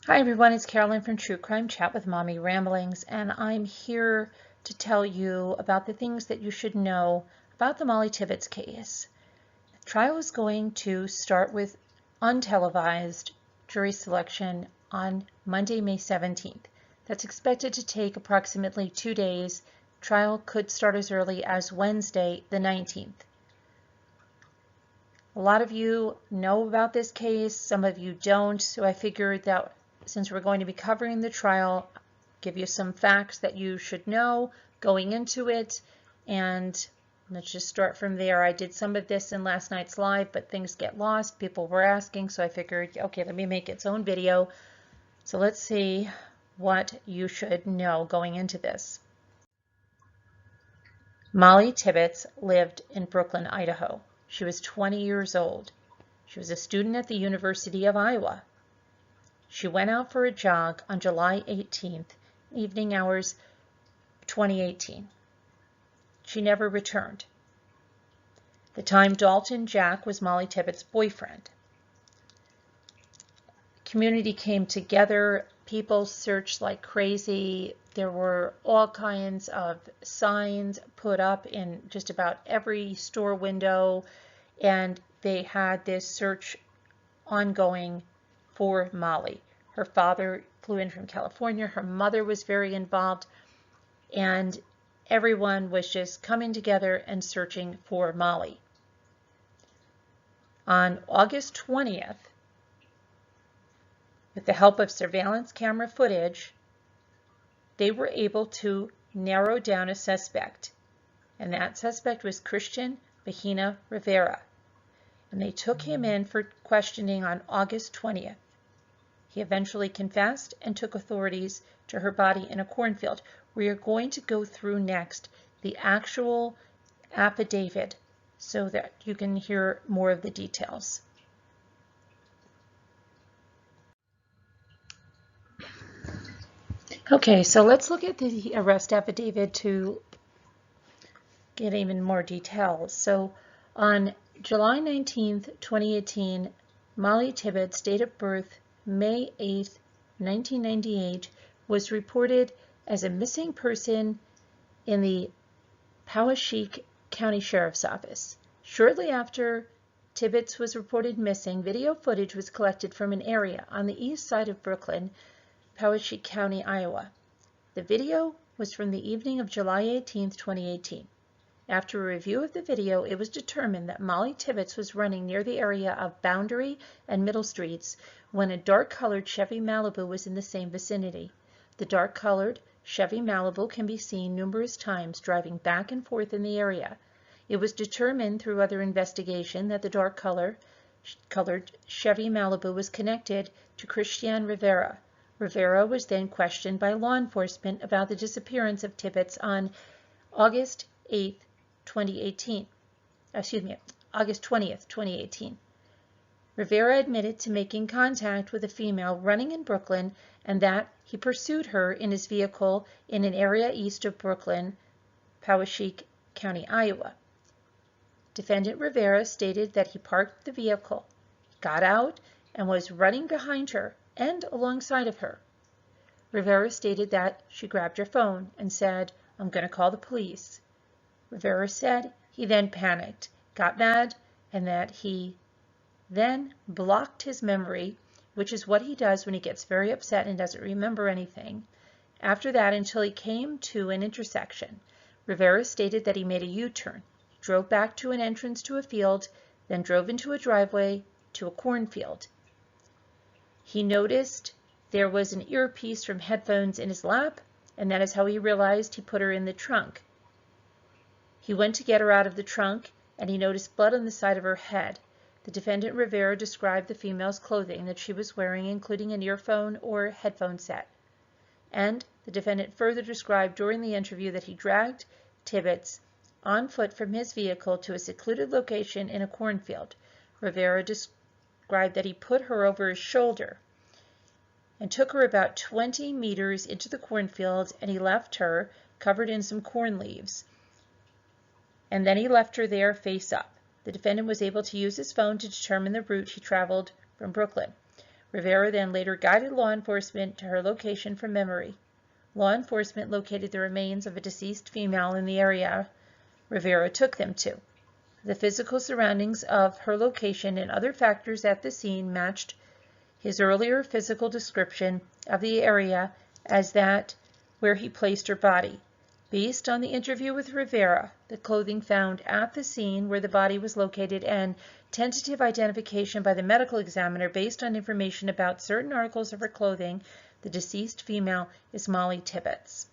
Hi everyone, it's Carolyn from True Crime Chat with Mommy Ramblings, and I'm here to tell you about the things that you should know about the Mollie Tibbetts case. The trial is going to start with untelevised jury selection on Monday, May 17th. That's expected to take approximately 2 days. Trial could start as early as Wednesday, the 19th. A lot of you know about this case, some of you don't, so I figured that since we're going to be covering the trial, give you some facts that you should know going into it, and let's just start from there. I did some of this in last night's live, but things get lost. People were asking, so I figured, okay, let me make its own video. So let's see what you should know going into this. Mollie Tibbetts lived in Brooklyn, Idaho. She was 20 years old. She was a student at the University of Iowa. She went out for a jog on July 18th, evening hours 2018. She never returned. At the time, Dalton Jack was Mollie Tibbetts' boyfriend. The community came together. People searched like crazy. There were all kinds of signs put up in just about every store window, and they had this search ongoing for Mollie. Her father flew in from California. Her mother was very involved, and everyone was just coming together and searching for Mollie. On August 20th, with the help of surveillance camera footage, they were able to narrow down a suspect, and that suspect was Christian Bahina Rivera, and they took him in for questioning on August 20th. He eventually confessed and took authorities to her body in a cornfield. We are going to go through next the actual affidavit so that you can hear more of the details. Okay, so let's look at the arrest affidavit to get even more details. So on July 19th, 2018, Mollie Tibbetts' date of birth, May 8th, 1998, was reported as a missing person in the Poweshiek County Sheriff's Office. Shortly after Tibbetts was reported missing, video footage was collected from an area on the east side of Brooklyn, Poweshiek County, Iowa. The video was from the evening of July 18, 2018. After a review of the video, it was determined that Mollie Tibbetts was running near the area of Boundary and Middle Streets when a dark-colored Chevy Malibu was in the same vicinity. The dark-colored Chevy Malibu can be seen numerous times driving back and forth in the area. It was determined through other investigation that the dark-colored Chevy Malibu was connected to Christian Rivera. Rivera was then questioned by law enforcement about the disappearance of Tibbetts on August 20th, 2018. Rivera admitted to making contact with a female running in Brooklyn and that he pursued her in his vehicle in an area east of Brooklyn, Poweshiek County, Iowa. Defendant Rivera stated that he parked the vehicle, got out, and was running behind her and alongside of her. Rivera stated that she grabbed her phone and said, "I'm going to call the police." Rivera said he then panicked, got mad, and that he then blocked his memory, which is what he does when he gets very upset and doesn't remember anything. After that, until he came to an intersection, Rivera stated that he made a U-turn. He drove back to an entrance to a field, then drove into a driveway to a cornfield. He noticed there was an earpiece from headphones in his lap, and that is how he realized he put her in the trunk. He went to get her out of the trunk, and he noticed blood on the side of her head. The defendant Rivera described the female's clothing that she was wearing, including an earphone or headphone set. And the defendant further described during the interview that he dragged Tibbetts on foot from his vehicle to a secluded location in a cornfield. Rivera described that he put her over his shoulder and took her about 20 meters into the cornfield, and he left her covered in some corn leaves. And then he left her there face up. The defendant was able to use his phone to determine the route he traveled from Brooklyn. Rivera then later guided law enforcement to her location from memory. Law enforcement located the remains of a deceased female in the area Rivera took them to. The physical surroundings of her location and other factors at the scene matched his earlier physical description of the area as that where he placed her body. Based on the interview with Rivera, the clothing found at the scene where the body was located, and tentative identification by the medical examiner based on information about certain articles of her clothing, the deceased female is Mollie Tibbetts.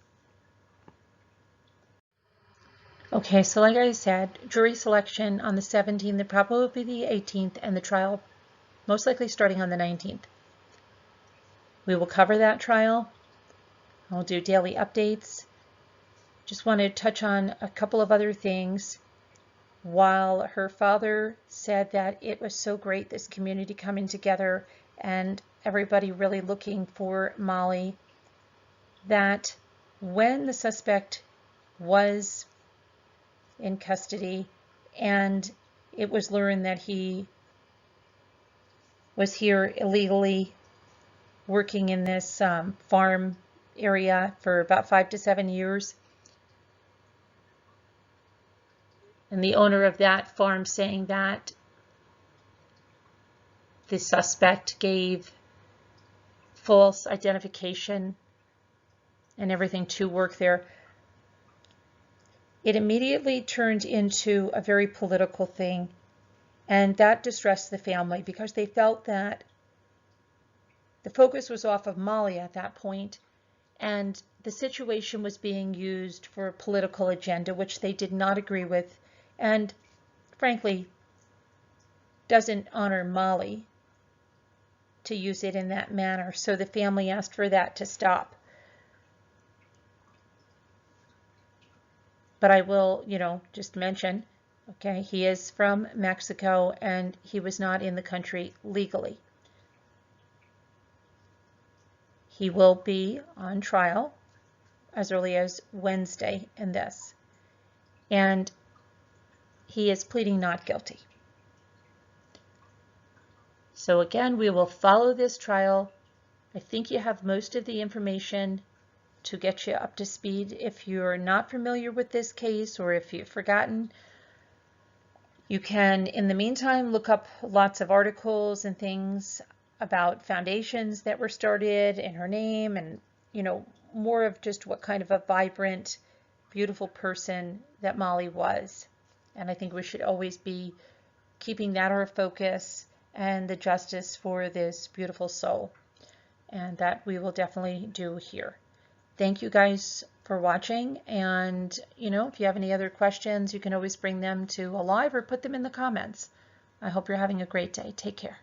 Okay, so like I said, jury selection on the 17th and probably the 18th, and the trial most likely starting on the 19th. We will cover that trial. I'll do daily updates. Just want to touch on a couple of other things. While her father said that it was so great, this community coming together and everybody really looking for Mollie, that when the suspect was in custody and it was learned that he was here illegally working in this farm area for about 5 to 7 years, and the owner of that farm saying that the suspect gave false identification and everything to work there, it immediately turned into a very political thing, and that distressed the family because they felt that the focus was off of Mollie at that point, and the situation was being used for a political agenda, which they did not agree with, and frankly doesn't honor Mollie to use it in that manner. So the family asked for that to stop. But I will, just mention, okay, he is from Mexico and he was not in the country legally. He will be on trial as early as Wednesday in this, and he is pleading not guilty. So again, we will follow this trial. I think you have most of the information to get you up to speed. If you're not familiar with this case, or if you've forgotten, you can, in the meantime, look up lots of articles and things about foundations that were started in her name, and more of just what kind of a vibrant, beautiful person that Mollie was. And I think we should always be keeping that our focus, and the justice for this beautiful soul, and that we will definitely do here. Thank you guys for watching, and if you have any other questions, you can always bring them to Alive or put them in the comments. I hope you're having a great day. Take care.